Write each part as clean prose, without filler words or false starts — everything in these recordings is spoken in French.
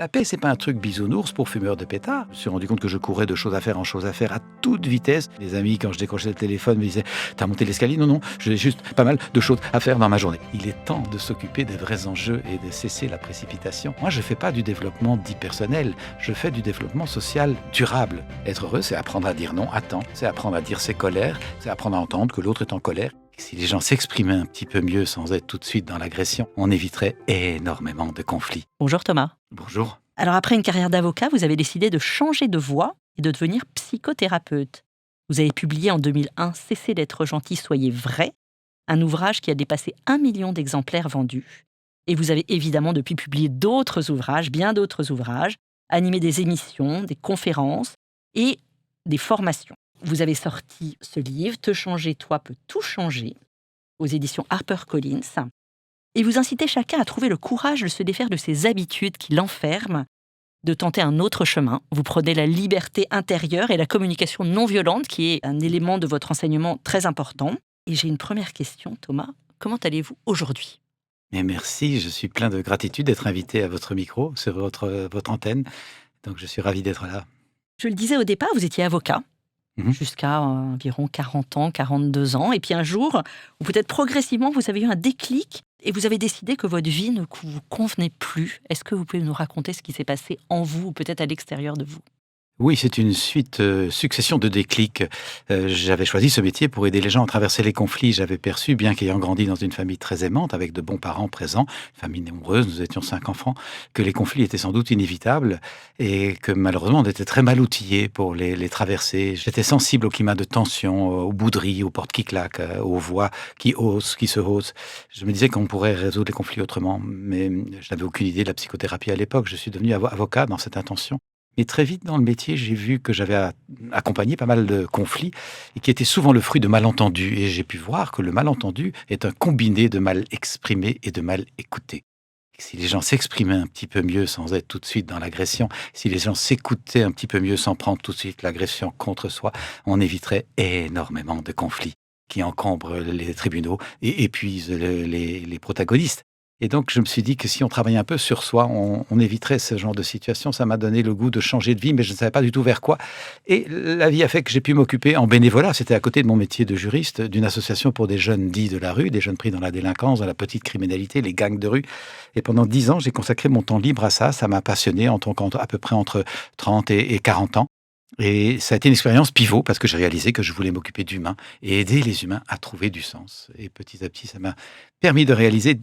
La paix, c'est pas un truc bisounours pour fumeur de pétard. Je me suis rendu compte que je courais de choses à faire en choses à faire à toute vitesse. Les amis, quand je décrochais le téléphone, me disaient « T'as monté l'escalier ?» Non, non, j'ai juste pas mal de choses à faire dans ma journée. Il est temps de s'occuper des vrais enjeux et de cesser la précipitation. Moi, je fais pas du développement dit personnel, je fais du développement social durable. Être heureux, c'est apprendre à dire non à temps, c'est apprendre à dire ses colères, c'est apprendre à entendre que l'autre est en colère. Si les gens s'exprimaient un petit peu mieux sans être tout de suite dans l'agression, on éviterait énormément de conflits. Bonjour Thomas. Bonjour. Alors après une carrière d'avocat, vous avez décidé de changer de voie et de devenir psychothérapeute. Vous avez publié en 2001 « Cessez d'être gentil, soyez vrai », un ouvrage qui a dépassé 1 million d'exemplaires vendus. Et vous avez évidemment depuis publié d'autres ouvrages, bien d'autres ouvrages, animé des émissions, des conférences et des formations. Vous avez sorti ce livre « Te changer, toi peut tout changer » aux éditions HarperCollins. Et vous incitez chacun à trouver le courage de se défaire de ses habitudes qui l'enferment, de tenter un autre chemin. Vous prenez la liberté intérieure et la communication non violente, qui est un élément de votre enseignement très important. Et j'ai une première question, Thomas. Comment allez-vous aujourd'hui ? Mais merci, je suis plein de gratitude d'être invité à votre micro, sur votre antenne. Donc je suis ravi d'être là. Je le disais au départ, vous étiez avocat. Jusqu'à environ 40 ans, 42 ans. Et puis un jour, ou peut-être progressivement, vous avez eu un déclic et vous avez décidé que votre vie ne vous convenait plus. Est-ce que vous pouvez nous raconter ce qui s'est passé en vous ou peut-être à l'extérieur de vous ? Oui, c'est une succession de déclics. J'avais choisi ce métier pour aider les gens à traverser les conflits. J'avais perçu, bien qu'ayant grandi dans une famille très aimante, avec de bons parents présents, une famille nombreuse, nous étions 5 enfants, que les conflits étaient sans doute inévitables et que malheureusement on était très mal outillés pour les traverser. J'étais sensible au climat de tension, aux bouderies, aux portes qui claquent, aux voix qui haussent, qui se haussent. Je me disais qu'on pourrait résoudre les conflits autrement, mais je n'avais aucune idée de la psychothérapie à l'époque. Je suis devenu avocat dans cette intention. Et très vite dans le métier, j'ai vu que j'avais accompagné pas mal de conflits et qui étaient souvent le fruit de malentendus. Et j'ai pu voir que le malentendu est un combiné de mal exprimé et de mal écouté. Si les gens s'exprimaient un petit peu mieux sans être tout de suite dans l'agression, si les gens s'écoutaient un petit peu mieux sans prendre tout de suite l'agression contre soi, on éviterait énormément de conflits qui encombrent les tribunaux et épuisent les protagonistes. Et donc, je me suis dit que si on travaillait un peu sur soi, on éviterait ce genre de situation. Ça m'a donné le goût de changer de vie, mais je ne savais pas du tout vers quoi. Et la vie a fait que j'ai pu m'occuper en bénévolat, c'était à côté de mon métier de juriste, d'une association pour des jeunes dits de la rue, des jeunes pris dans la délinquance, dans la petite criminalité, les gangs de rue. Et pendant 10 ans, j'ai consacré mon temps libre à ça. Ça m'a passionné à peu près entre 30 et 40 ans. Et ça a été une expérience pivot parce que j'ai réalisé que je voulais m'occuper d'humains et aider les humains à trouver du sens. Et petit à petit, ça m'a permis de réaliser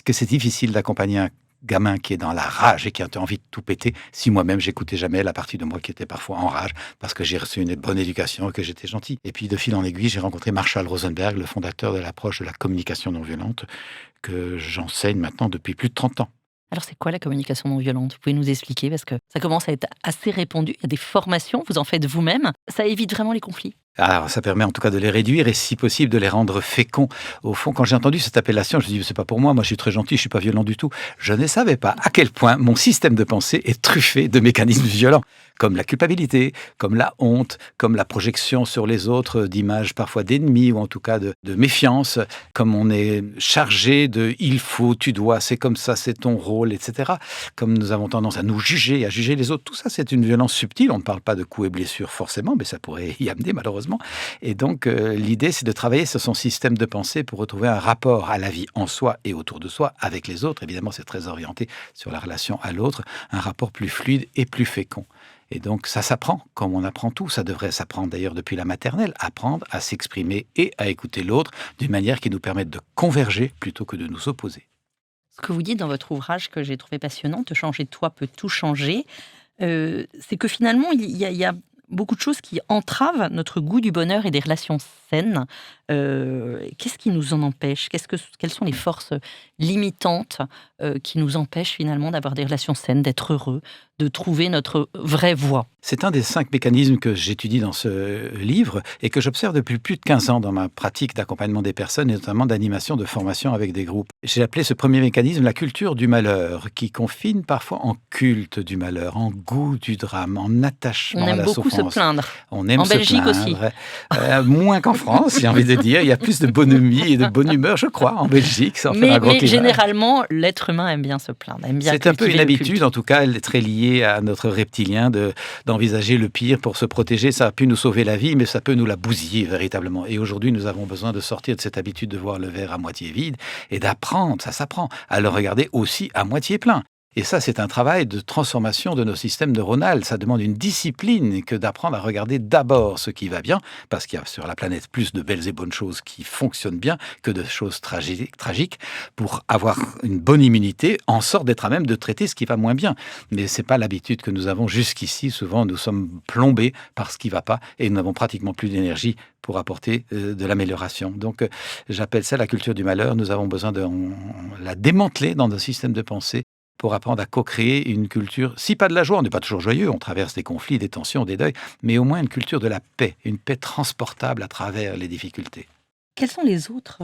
que c'est difficile d'accompagner un gamin qui est dans la rage et qui a envie de tout péter si moi-même j'écoutais jamais la partie de moi qui était parfois en rage parce que j'ai reçu une bonne éducation et que j'étais gentil. Et puis de fil en aiguille, j'ai rencontré Marshall Rosenberg, le fondateur de l'approche de la communication non violente que j'enseigne maintenant depuis plus de 30 ans. Alors c'est quoi la communication non violente ? Vous pouvez nous expliquer parce que ça commence à être assez répandu. Il y a des formations, vous en faites vous-même. Ça évite vraiment les conflits. Alors, ça permet en tout cas de les réduire et si possible de les rendre féconds. Au fond, quand j'ai entendu cette appellation, je me dis, c'est pas pour moi je suis très gentil, je suis pas violent du tout. Je ne savais pas à quel point mon système de pensée est truffé de mécanismes violents, comme la culpabilité, comme la honte, comme la projection sur les autres d'images parfois d'ennemis ou en tout cas de méfiance, comme on est chargé de « il faut »,« tu dois »,« c'est comme ça »,« c'est ton rôle », etc. Comme nous avons tendance à nous juger, à juger les autres. Tout ça, c'est une violence subtile. On ne parle pas de coups et blessures forcément, mais ça pourrait y amener malheureusement. Et donc, l'idée, c'est de travailler sur son système de pensée pour retrouver un rapport à la vie en soi et autour de soi, avec les autres. Évidemment, c'est très orienté sur la relation à l'autre, un rapport plus fluide et plus fécond. Et donc, ça s'apprend, comme on apprend tout. Ça devrait s'apprendre d'ailleurs depuis la maternelle, apprendre à s'exprimer et à écouter l'autre d'une manière qui nous permette de converger plutôt que de nous opposer. Ce que vous dites dans votre ouvrage que j'ai trouvé passionnant, « Te changer, toi peut tout changer », c'est que finalement, il y a beaucoup de choses qui entravent notre goût du bonheur et des relations saines. Qu'est-ce qui nous en empêche ? Quelles sont les forces limitantes qui nous empêchent finalement d'avoir des relations saines, d'être heureux, de trouver notre vraie voie ? C'est un des 5 mécanismes que j'étudie dans ce livre et que j'observe depuis plus de 15 ans dans ma pratique d'accompagnement des personnes et notamment d'animation de formation avec des groupes. J'ai appelé ce premier mécanisme la culture du malheur, qui confine parfois en culte du malheur, en goût du drame, en attachement à la souffrance. On aime beaucoup se plaindre. On aime en se Belgique plaindre. aussi. Moins qu'en France, j'ai envie de dire. Il y a plus de bonhomie et de bonne humeur, je crois, en Belgique, sans faire un gros Mais clivage. généralement, l'être humain aime bien se plaindre, aime bien C'est un peu cultiver une le habitude, culte. en tout cas, elle est très liée à notre reptilien d'envisager le pire pour se protéger. Ça a pu nous sauver la vie, mais ça peut nous la bousiller véritablement. Et aujourd'hui, nous avons besoin de sortir de cette habitude de voir le verre à moitié vide et d'apprendre, ça s'apprend, à le regarder aussi à moitié plein. Et ça, c'est un travail de transformation de nos systèmes neuronaux. Ça demande une discipline que d'apprendre à regarder d'abord ce qui va bien, parce qu'il y a sur la planète plus de belles et bonnes choses qui fonctionnent bien que de choses tragiques, pour avoir une bonne immunité, en sorte d'être à même de traiter ce qui va moins bien. Mais ce n'est pas l'habitude que nous avons jusqu'ici. Souvent, nous sommes plombés par ce qui ne va pas et nous n'avons pratiquement plus d'énergie pour apporter de l'amélioration. Donc, j'appelle ça la culture du malheur. Nous avons besoin de la démanteler dans nos systèmes de pensée pour apprendre à co-créer une culture, si pas de la joie, on n'est pas toujours joyeux, on traverse des conflits, des tensions, des deuils, mais au moins une culture de la paix, une paix transportable à travers les difficultés. Quelles sont les autres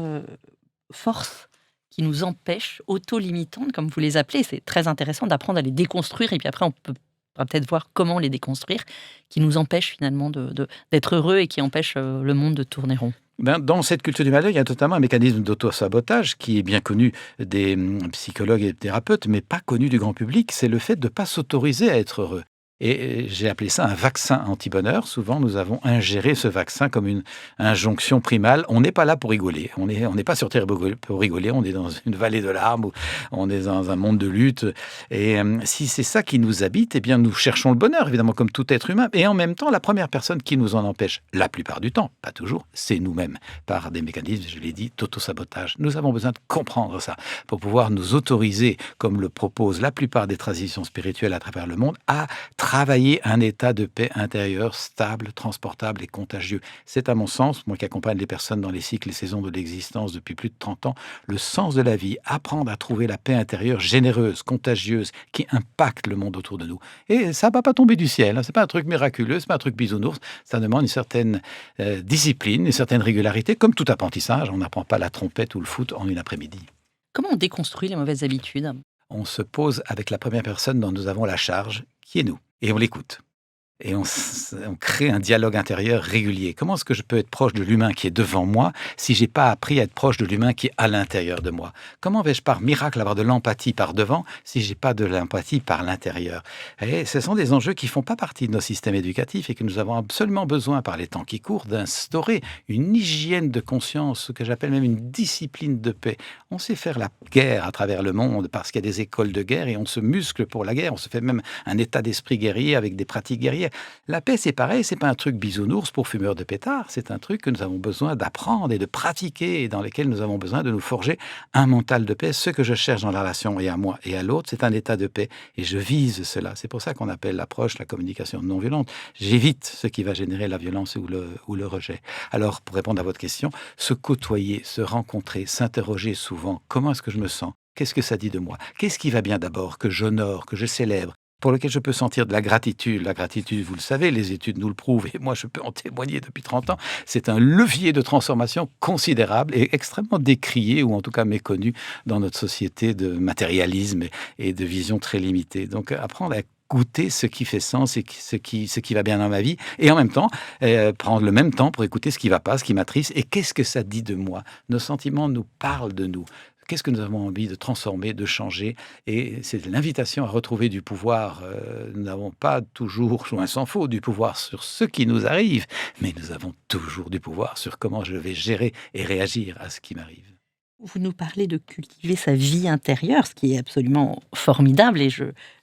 forces qui nous empêchent, auto-limitantes, comme vous les appelez? C'est très intéressant d'apprendre à les déconstruire, et puis après, pourra peut-être voir comment les déconstruire, qui nous empêchent finalement d'être heureux et qui empêchent le monde de tourner rond. Dans cette culture du malheur, il y a notamment un mécanisme d'auto-sabotage qui est bien connu des psychologues et des thérapeutes, mais pas connu du grand public. C'est le fait de ne pas s'autoriser à être heureux. Et j'ai appelé ça un vaccin anti-bonheur. Souvent, nous avons ingéré ce vaccin comme une injonction primale. On n'est pas là pour rigoler. On n'est pas sur Terre pour rigoler. On est dans une vallée de larmes, ou on est dans un monde de lutte. Et si c'est ça qui nous habite, eh bien, nous cherchons le bonheur, évidemment, comme tout être humain. Et en même temps, la première personne qui nous en empêche, la plupart du temps, pas toujours, c'est nous-mêmes, par des mécanismes, je l'ai dit, d'auto-sabotage. Nous avons besoin de comprendre ça pour pouvoir nous autoriser, comme le proposent la plupart des transitions spirituelles à travers le monde, à travailler un état de paix intérieure stable, transportable et contagieux. C'est à mon sens, moi qui accompagne les personnes dans les cycles et saisons de l'existence depuis plus de 30 ans, le sens de la vie, apprendre à trouver la paix intérieure généreuse, contagieuse, qui impacte le monde autour de nous. Et ça ne va pas tomber du ciel, hein. C'est pas un truc miraculeux, c'est pas un truc bisounours, ça demande une certaine discipline, une certaine régularité, comme tout apprentissage. On n'apprend pas la trompette ou le foot en une après-midi. Comment on déconstruit les mauvaises habitudes? On se pose avec la première personne dont nous avons la charge, qui est nous. Et on l'écoute. Et on crée un dialogue intérieur régulier. Comment est-ce que je peux être proche de l'humain qui est devant moi si j'ai pas appris à être proche de l'humain qui est à l'intérieur de moi? Comment vais-je par miracle avoir de l'empathie par devant si j'ai pas de l'empathie par l'intérieur? Et ce sont des enjeux qui font pas partie de nos systèmes éducatifs et que nous avons absolument besoin, par les temps qui courent, d'instaurer une hygiène de conscience, ce que j'appelle même une discipline de paix. On sait faire la guerre à travers le monde parce qu'il y a des écoles de guerre et on se muscle pour la guerre. On se fait même un état d'esprit guerrier avec des pratiques guerrières. La paix, c'est pareil, c'est pas un truc bisounours pour fumeurs de pétards, c'est un truc que nous avons besoin d'apprendre et de pratiquer et dans lequel nous avons besoin de nous forger un mental de paix. Ce que je cherche dans la relation et à moi et à l'autre, c'est un état de paix et je vise cela. C'est pour ça qu'on appelle l'approche la communication non violente. J'évite ce qui va générer la violence ou le rejet. Alors, pour répondre à votre question, se côtoyer, se rencontrer, s'interroger souvent, comment est-ce que je me sens? Qu'est-ce que ça dit de moi? Qu'est-ce qui va bien d'abord, que j'honore, que je célèbre, pour lequel je peux sentir de la gratitude. La gratitude, vous le savez, les études nous le prouvent, et moi je peux en témoigner depuis 30 ans, c'est un levier de transformation considérable et extrêmement décrié, ou en tout cas méconnu, dans notre société de matérialisme et de vision très limitée. Donc apprendre à goûter ce qui fait sens et ce qui va bien dans ma vie, et en même temps, prendre le même temps pour écouter ce qui ne va pas, ce qui m'attriste, et qu'est-ce que ça dit de moi. Nos sentiments nous parlent de nous. Qu'est-ce que nous avons envie de transformer, de changer? Et c'est l'invitation à retrouver du pouvoir. Nous n'avons pas toujours, loin s'en faut, du pouvoir sur ce qui nous arrive, mais nous avons toujours du pouvoir sur comment je vais gérer et réagir à ce qui m'arrive. Vous nous parlez de cultiver sa vie intérieure, ce qui est absolument formidable, et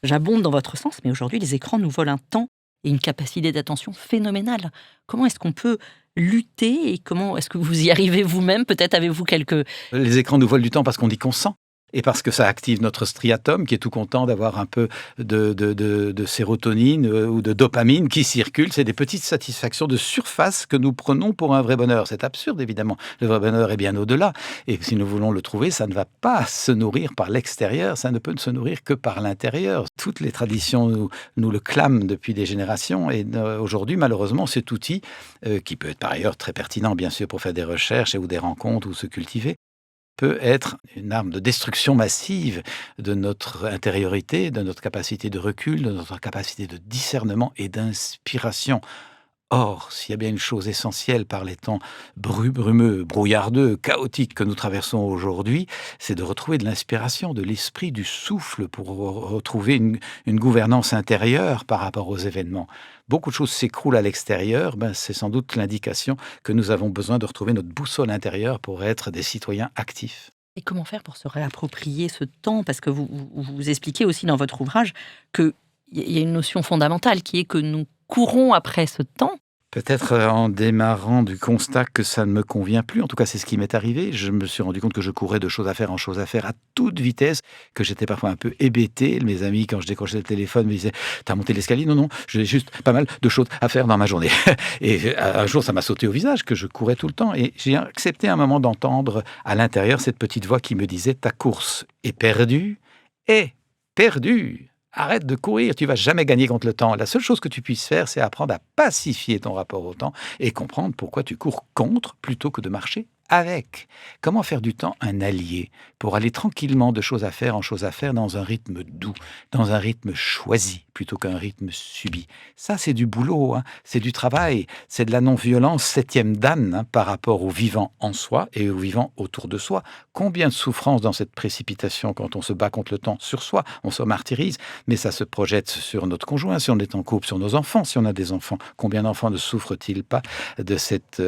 j'abonde dans votre sens, mais aujourd'hui, les écrans nous volent un temps et une capacité d'attention phénoménale. Comment est-ce qu'on peut lutter et comment est-ce que vous y arrivez vous-même? Peut-être avez-vous quelques... Les écrans nous volent du temps parce qu'on dit qu'on sent. Et parce que ça active notre striatum, qui est tout content d'avoir un peu de sérotonine ou de dopamine qui circule. C'est des petites satisfactions de surface que nous prenons pour un vrai bonheur. C'est absurde, évidemment. Le vrai bonheur est bien au-delà. Et si nous voulons le trouver, ça ne va pas se nourrir par l'extérieur. Ça ne peut se nourrir que par l'intérieur. Toutes les traditions nous le clament depuis des générations. Et aujourd'hui, malheureusement, cet outil, qui peut être par ailleurs très pertinent, bien sûr, pour faire des recherches ou des rencontres ou se cultiver, peut être une arme de destruction massive de notre intériorité, de notre capacité de recul, de notre capacité de discernement et d'inspiration. Or, s'il y a bien une chose essentielle par les temps brumeux, brouillardeux, chaotiques que nous traversons aujourd'hui, c'est de retrouver de l'inspiration, de l'esprit, du souffle pour retrouver une gouvernance intérieure par rapport aux événements. Beaucoup de choses s'écroulent à l'extérieur, c'est sans doute l'indication que nous avons besoin de retrouver notre boussole intérieure pour être des citoyens actifs. Et comment faire pour se réapproprier ce temps? Parce que vous expliquez aussi dans votre ouvrage qu'il y a une notion fondamentale qui est que nous courons après ce temps. Peut-être en démarrant du constat que ça ne me convient plus. En tout cas, c'est ce qui m'est arrivé. Je me suis rendu compte que je courais de choses à faire en choses à faire à toute vitesse, que j'étais parfois un peu hébété. Mes amis, quand je décrochais le téléphone, me disaient: «T'as monté l'escalier?» «Non, non, j'ai juste pas mal de choses à faire dans ma journée.» Et un jour, ça m'a sauté au visage que je courais tout le temps. Et j'ai accepté un moment d'entendre à l'intérieur cette petite voix qui me disait: «Ta course est perdue, est perdue. Arrête de courir, tu vas jamais gagner contre le temps. La seule chose que tu puisses faire, c'est apprendre à pacifier ton rapport au temps et comprendre pourquoi tu cours contre plutôt que de marcher avec. Comment faire du temps un allié pour aller tranquillement de choses à faire en choses à faire dans un rythme doux, dans un rythme choisi plutôt qu'un rythme subi. Ça, c'est du boulot, hein, c'est du travail, c'est de la non-violence septième dan, hein, par rapport au vivant en soi et au vivant autour de soi. Combien de souffrance dans cette précipitation quand on se bat contre le temps sur soi, on se martyrise, mais ça se projette sur notre conjoint, si on est en couple, sur nos enfants, si on a des enfants. Combien d'enfants ne souffrent-ils pas de cette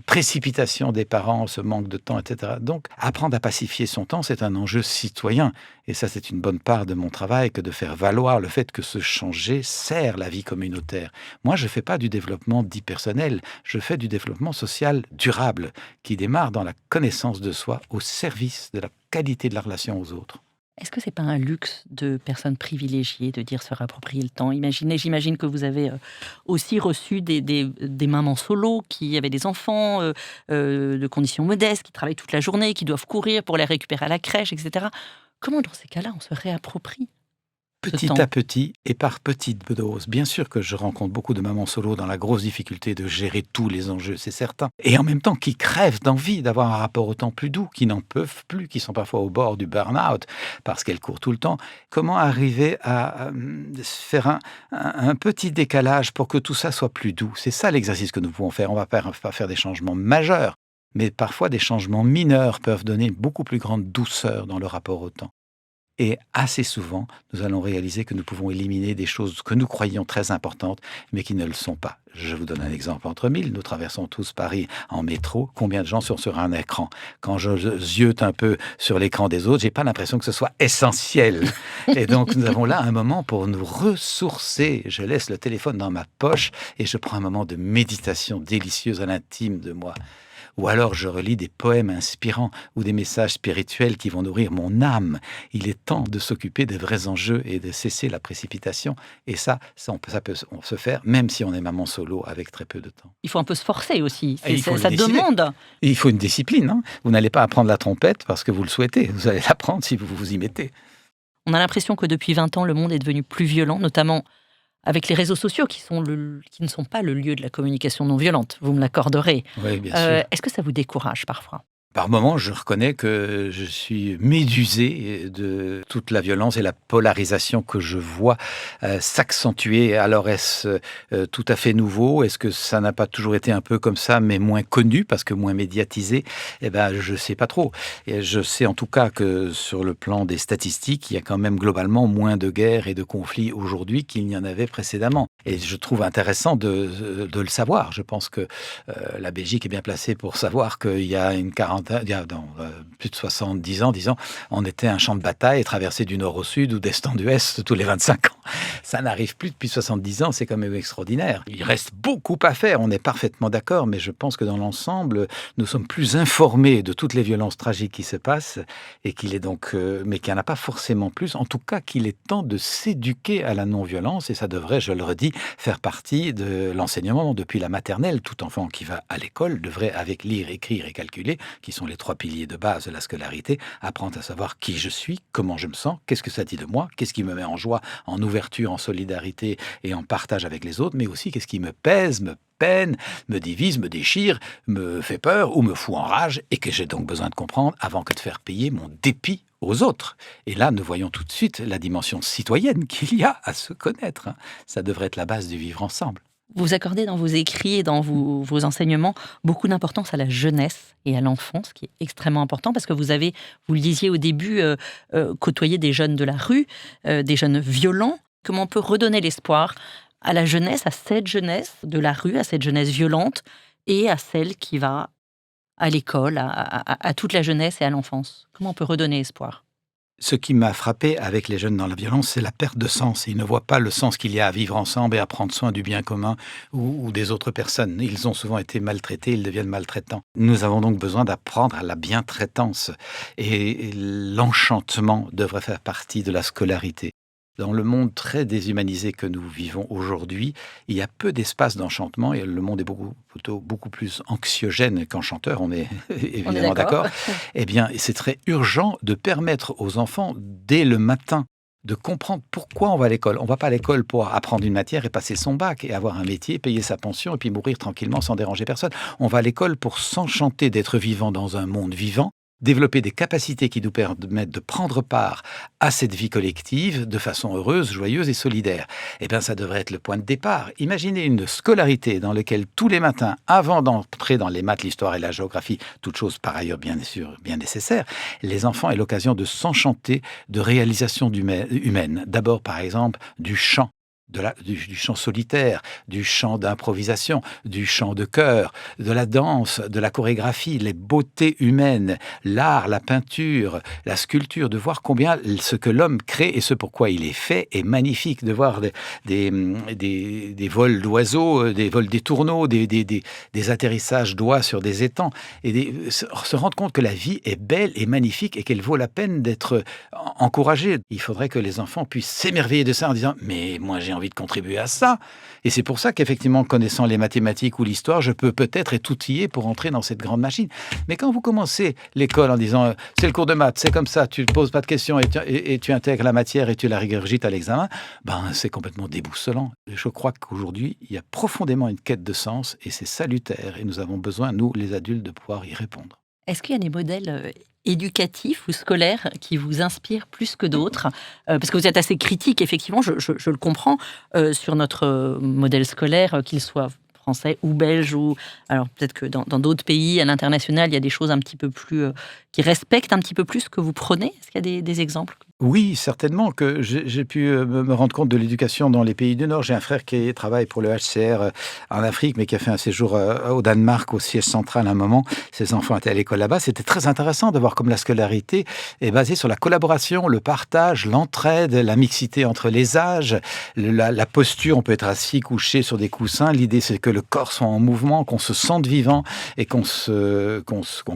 précipitation des parents, ce manque de temps, etc. Donc, apprendre à pacifier son temps, c'est un enjeu citoyen. Et ça, c'est une bonne part de mon travail que de faire valoir le fait que se changer sert la vie communautaire. Moi, je ne fais pas du développement dit personnel, je fais du développement social durable, qui démarre dans la connaissance de soi au service de la qualité de la relation aux autres. Est-ce que c'est pas un luxe de personnes privilégiées de dire se réapproprier le temps? J'imagine que vous avez aussi reçu des mamans solo qui avaient des enfants de conditions modestes, qui travaillent toute la journée, qui doivent courir pour les récupérer à la crèche, etc. Comment dans ces cas-là on se réapproprie ce Petit temps? à petit et par petites doses. Bien sûr que je rencontre beaucoup de mamans solo dans la grosse difficulté de gérer tous les enjeux, c'est certain. Et en même temps, qui crèvent d'envie d'avoir un rapport au temps plus doux, qui n'en peuvent plus, qui sont parfois au bord du burn-out parce qu'elles courent tout le temps. Comment arriver à faire un petit décalage pour que tout ça soit plus doux? C'est ça l'exercice que nous pouvons faire. On va pas faire des changements majeurs, mais parfois des changements mineurs peuvent donner une beaucoup plus grande douceur dans le rapport au temps. Et assez souvent, nous allons réaliser que nous pouvons éliminer des choses que nous croyions très importantes, mais qui ne le sont pas. Je vous donne un exemple entre mille. Nous traversons tous Paris en métro. Combien de gens sont sur un écran? Quand je ziote un peu sur l'écran des autres, j'ai pas l'impression que ce soit essentiel. Et donc, nous avons là un moment pour nous ressourcer. Je laisse le téléphone dans ma poche et je prends un moment de méditation délicieuse à l'intime de moi. Ou alors je relis des poèmes inspirants ou des messages spirituels qui vont nourrir mon âme. Il est temps de s'occuper des vrais enjeux et de cesser la précipitation. Et ça peut se faire même si on est maman solo avec très peu de temps. Il faut un peu se forcer aussi. Et il faut Ça le décider. demande. Et il faut une discipline, hein. Vous n'allez pas apprendre la trompette parce que vous le souhaitez. Vous allez l'apprendre si vous vous y mettez. On a l'impression que depuis 20 ans, le monde est devenu plus violent, notamment avec les réseaux sociaux qui ne sont pas le lieu de la communication non violente. Vous me l'accorderez. Oui, bien sûr. Est-ce que ça vous décourage parfois? Par moments, je reconnais que je suis médusé de toute la violence et la polarisation que je vois s'accentuer. Alors, est-ce tout à fait nouveau? Est-ce que ça n'a pas toujours été un peu comme ça, mais moins connu, parce que moins médiatisé? Eh ben, je ne sais pas trop. Et je sais en tout cas que sur le plan des statistiques, il y a quand même globalement moins de guerres et de conflits aujourd'hui qu'il n'y en avait précédemment. Et je trouve intéressant de le savoir. Je pense que la Belgique est bien placée pour savoir qu'il y a une quarantaine, il y a plus de 70 ans, disons, on était un champ de bataille traversé du nord au sud ou d'est en ouest tous les 25 ans. Ça n'arrive plus depuis 70 ans, c'est quand même extraordinaire. Il reste beaucoup à faire, on est parfaitement d'accord, mais je pense que dans l'ensemble, nous sommes plus informés de toutes les violences tragiques qui se passent et qu'il est donc, mais qu'il n'y en a pas forcément plus. En tout cas, qu'il est temps de s'éduquer à la non-violence et ça devrait, je le redis, faire partie de l'enseignement depuis la maternelle. Tout enfant qui va à l'école devrait, avec lire, écrire et calculer, qui sont les 3 piliers de base de la scolarité, apprendre à savoir qui je suis, comment je me sens, qu'est-ce que ça dit de moi, qu'est-ce qui me met en joie, en ouverture, en solidarité et en partage avec les autres, mais aussi qu'est-ce qui me pèse, me peine, me divise, me déchire, me fait peur ou me fout en rage et que j'ai donc besoin de comprendre avant que de faire payer mon dépit aux autres. Et là, nous voyons tout de suite la dimension citoyenne qu'il y a à se connaître. Ça devrait être la base du vivre ensemble. Vous accordez dans vos écrits et dans vos enseignements beaucoup d'importance à la jeunesse et à l'enfance, ce qui est extrêmement important parce que vous le disiez au début, côtoyé des jeunes de la rue, des jeunes violents. Comment on peut redonner l'espoir à la jeunesse, à cette jeunesse de la rue, à cette jeunesse violente et à celle qui va à l'école, à toute la jeunesse et à l'enfance? Comment on peut redonner espoir? Ce qui m'a frappé avec les jeunes dans la violence, c'est la perte de sens. Ils ne voient pas le sens qu'il y a à vivre ensemble et à prendre soin du bien commun ou des autres personnes. Ils ont souvent été maltraités, ils deviennent maltraitants. Nous avons donc besoin d'apprendre à la bientraitance. Et l'enchantement devrait faire partie de la scolarité. Dans le monde très déshumanisé que nous vivons aujourd'hui, il y a peu d'espace d'enchantement et le monde est plutôt beaucoup plus anxiogène qu'enchanteur, on est On est évidemment d'accord. d'accord. Eh bien, c'est très urgent de permettre aux enfants, dès le matin, de comprendre pourquoi on va à l'école. On ne va pas à l'école pour apprendre une matière et passer son bac et avoir un métier, payer sa pension et puis mourir tranquillement sans déranger personne. On va à l'école pour s'enchanter d'être vivant dans un monde vivant, développer des capacités qui nous permettent de prendre part à cette vie collective de façon heureuse, joyeuse et solidaire. Eh bien, ça devrait être le point de départ. Imaginez une scolarité dans laquelle tous les matins, avant d'entrer dans les maths, l'histoire et la géographie, toutes choses par ailleurs bien sûr bien nécessaires, les enfants aient l'occasion de s'enchanter de réalisations humaines. D'abord, par exemple, du chant. Du chant solitaire, du chant d'improvisation, du chant de chœur, de la danse, de la chorégraphie, les beautés humaines, l'art, la peinture, la sculpture, de voir combien ce que l'homme crée et ce pourquoi il est fait est magnifique, de voir des vols d'oiseaux, des vols des tourneaux, des atterrissages d'oies sur des étangs, et se rendre compte que la vie est belle et magnifique et qu'elle vaut la peine d'être encouragée. Il faudrait que les enfants puissent s'émerveiller de ça en disant « mais moi j'ai envie de contribuer à ça ». Et c'est pour ça qu'effectivement, connaissant les mathématiques ou l'histoire, je peux peut-être être outillé pour entrer dans cette grande machine. Mais quand vous commencez l'école en disant c'est le cours de maths, c'est comme ça, tu ne poses pas de questions et tu intègres la matière et tu la régurgites à l'examen, c'est complètement déboussolant. Je crois qu'aujourd'hui, il y a profondément une quête de sens et c'est salutaire. Et nous avons besoin, nous, les adultes, de pouvoir y répondre. Est-ce qu'il y a des modèles éducatifs ou scolaires qui vous inspirent plus que d'autres? Parce que vous êtes assez critique, effectivement, je le comprends, sur notre modèle scolaire, qu'il soit français ou belge, ou alors peut-être que dans d'autres pays, à l'international, il y a des choses un petit peu plus qui respectent un petit peu plus ce que vous prenez. Est-ce qu'il y a des exemples? Oui, certainement que j'ai pu me rendre compte de l'éducation dans les pays du Nord. J'ai un frère qui travaille pour le HCR en Afrique, mais qui a fait un séjour au Danemark, au siège central à un moment. Ses enfants étaient à l'école là-bas. C'était très intéressant de voir comme la scolarité est basée sur la collaboration, le partage, l'entraide, la mixité entre les âges, la posture. On peut être assis, couché sur des coussins. L'idée, c'est que le corps soit en mouvement, qu'on se sente vivant et qu'on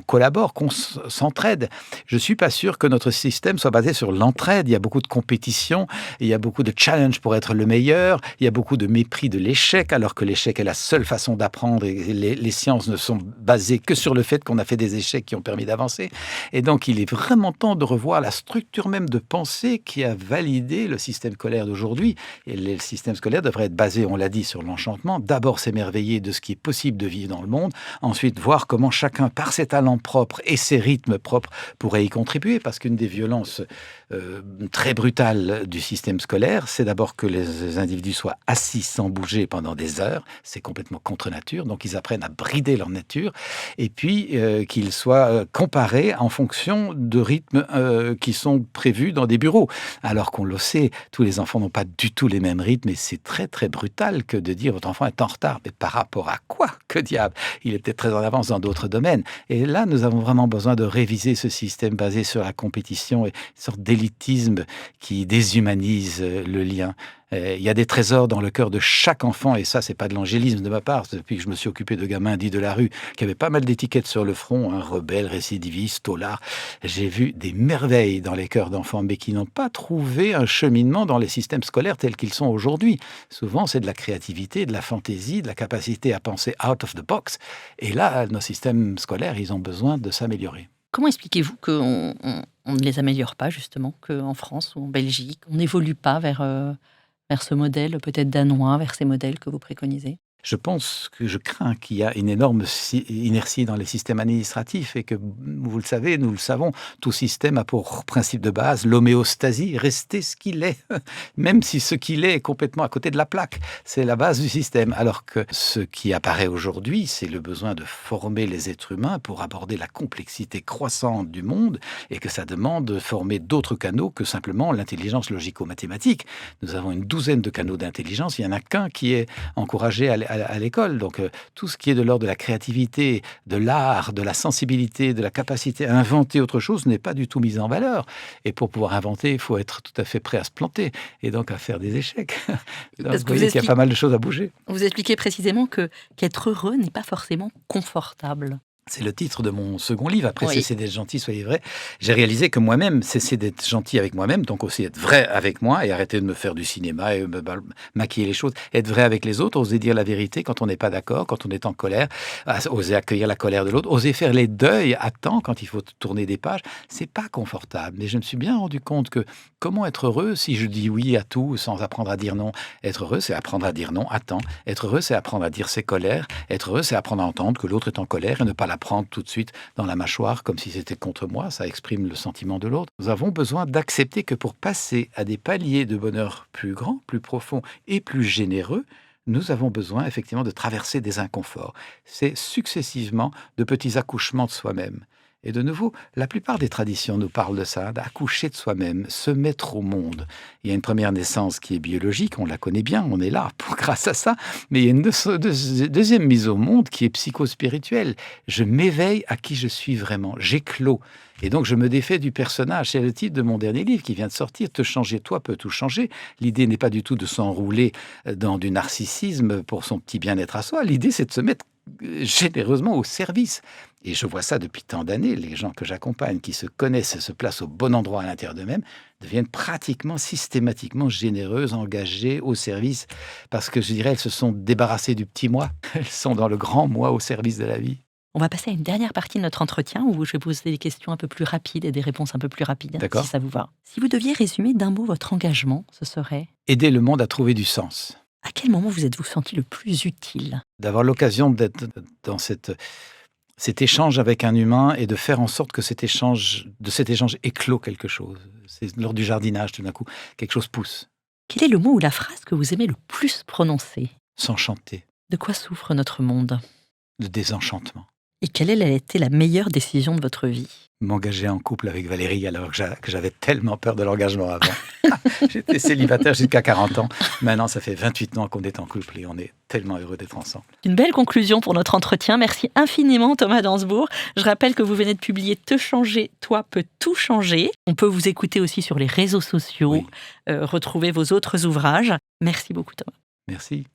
collabore, qu'on s'entraide. Je suis pas sûr que notre système soit basé sur l'entraide. Il y a beaucoup de compétition, il y a beaucoup de challenge pour être le meilleur, il y a beaucoup de mépris de l'échec, alors que l'échec est la seule façon d'apprendre et les sciences ne sont basées que sur le fait qu'on a fait des échecs qui ont permis d'avancer. Et donc, il est vraiment temps de revoir la structure même de pensée qui a validé le système scolaire d'aujourd'hui. Et le système scolaire devrait être basé, on l'a dit, sur l'enchantement. D'abord, s'émerveiller de ce qui est possible de vivre dans le monde. Ensuite, voir comment chacun, par ses talents propres et ses rythmes propres, pourrait y contribuer. Parce qu'une des violences très brutale du système scolaire, c'est d'abord que les individus soient assis sans bouger pendant des heures. C'est complètement contre nature. Donc, ils apprennent à brider leur nature. Et puis, qu'ils soient comparés en fonction de rythmes qui sont prévus dans des bureaux. Alors qu'on le sait, tous les enfants n'ont pas du tout les mêmes rythmes. Et c'est très, très brutal que de dire votre enfant est en retard. Mais par rapport à quoi? Que diable? Il est peut-être très en avance dans d'autres domaines. Et là, nous avons vraiment besoin de réviser ce système basé sur la compétition et une sorte d'élitisme qui déshumanise le lien. Il y a des trésors dans le cœur de chaque enfant, et ça, c'est pas de l'angélisme de ma part, depuis que je me suis occupé de gamins dits de la rue, qui avaient pas mal d'étiquettes sur le front, rebelles, récidivistes, taulards. J'ai vu des merveilles dans les cœurs d'enfants, mais qui n'ont pas trouvé un cheminement dans les systèmes scolaires tels qu'ils sont aujourd'hui. Souvent, c'est de la créativité, de la fantaisie, de la capacité à penser out of the box. Et là, nos systèmes scolaires, ils ont besoin de s'améliorer. Comment expliquez-vous qu'on ne les améliore pas, justement, qu'en France ou en Belgique, on n'évolue pas vers ce modèle peut-être danois, vers ces modèles que vous préconisez? Je crains qu'il y a une énorme inertie dans les systèmes administratifs et que, vous le savez, nous le savons, tout système a pour principe de base l'homéostasie, rester ce qu'il est, même si ce qu'il est complètement à côté de la plaque. C'est la base du système. Alors que ce qui apparaît aujourd'hui, c'est le besoin de former les êtres humains pour aborder la complexité croissante du monde et que ça demande de former d'autres canaux que simplement l'intelligence logico-mathématique. Nous avons une douzaine de canaux d'intelligence, il n'y en a qu'un qui est encouragé à l'école. Donc, tout ce qui est de l'ordre de la créativité, de l'art, de la sensibilité, de la capacité à inventer autre chose n'est pas du tout mis en valeur. Et pour pouvoir inventer, il faut être tout à fait prêt à se planter et donc à faire des échecs. Donc, vous voyez qu'il y a pas mal de choses à bouger. Vous expliquez précisément qu'être heureux n'est pas forcément confortable. C'est le titre de mon second livre. Après, Oui. Cessez d'être gentil, soyez vrai. J'ai réalisé que moi-même, cesser d'être gentil avec moi-même, donc aussi être vrai avec moi et arrêter de me faire du cinéma et me maquiller les choses. Être vrai avec les autres, oser dire la vérité quand on n'est pas d'accord, quand on est en colère, oser accueillir la colère de l'autre, oser faire les deuils à temps quand il faut tourner des pages. C'est pas confortable. Mais je me suis bien rendu compte que comment être heureux si je dis oui à tout sans apprendre à dire non. Être heureux, c'est apprendre à dire non à temps. Être heureux, c'est apprendre à dire ses colères. Être heureux, c'est apprendre à entendre que l'autre est en colère et ne pas la prendre tout de suite dans la mâchoire comme si c'était contre moi, ça exprime le sentiment de l'autre. Nous avons besoin d'accepter que pour passer à des paliers de bonheur plus grands, plus profonds et plus généreux, nous avons besoin effectivement de traverser des inconforts. C'est successivement de petits accouchements de soi-même. Et de nouveau, la plupart des traditions nous parlent de ça, d'accoucher de soi-même, se mettre au monde. Il y a une première naissance qui est biologique, on la connaît bien, on est là grâce à ça, mais il y a une deuxième mise au monde qui est psychospirituelle. Je m'éveille à qui je suis vraiment, j'éclose. Et donc je me défais du personnage. C'est le titre de mon dernier livre qui vient de sortir, Te changer, toi peut tout changer. L'idée n'est pas du tout de s'enrouler dans du narcissisme pour son petit bien-être à soi. L'idée, c'est de se mettre généreusement au service. Et je vois ça depuis tant d'années. Les gens que j'accompagne, qui se connaissent et se placent au bon endroit à l'intérieur d'eux-mêmes, deviennent pratiquement systématiquement généreuses, engagées au service. Parce que je dirais, elles se sont débarrassées du petit moi. Elles sont dans le grand moi au service de la vie. On va passer à une dernière partie de notre entretien où je vais poser des questions un peu plus rapides et des réponses un peu plus rapides, D'accord. si ça vous va. Si vous deviez résumer d'un mot votre engagement, ce serait... Aider le monde à trouver du sens. À quel moment vous êtes-vous senti le plus utile? D'avoir l'occasion d'être dans cet échange avec un humain et de faire en sorte que de cet échange éclot quelque chose. C'est lors du jardinage, tout d'un coup, quelque chose pousse. Quel est le mot ou la phrase que vous aimez le plus prononcer? S'enchanter, De quoi souffre notre monde? de désenchantement. Et quelle a été la meilleure décision de votre vie? M'engager en couple avec Valérie alors que j'avais tellement peur de l'engagement avant. J'étais célibataire jusqu'à 40 ans. Maintenant, ça fait 28 ans qu'on est en couple et on est tellement heureux d'être ensemble. Une belle conclusion pour notre entretien. Merci infiniment Thomas Dansbourg. Je rappelle que vous venez de publier Te changer, toi peut tout changer. On peut vous écouter aussi sur les réseaux sociaux, Oui. retrouver vos autres ouvrages. Merci beaucoup Thomas. Merci.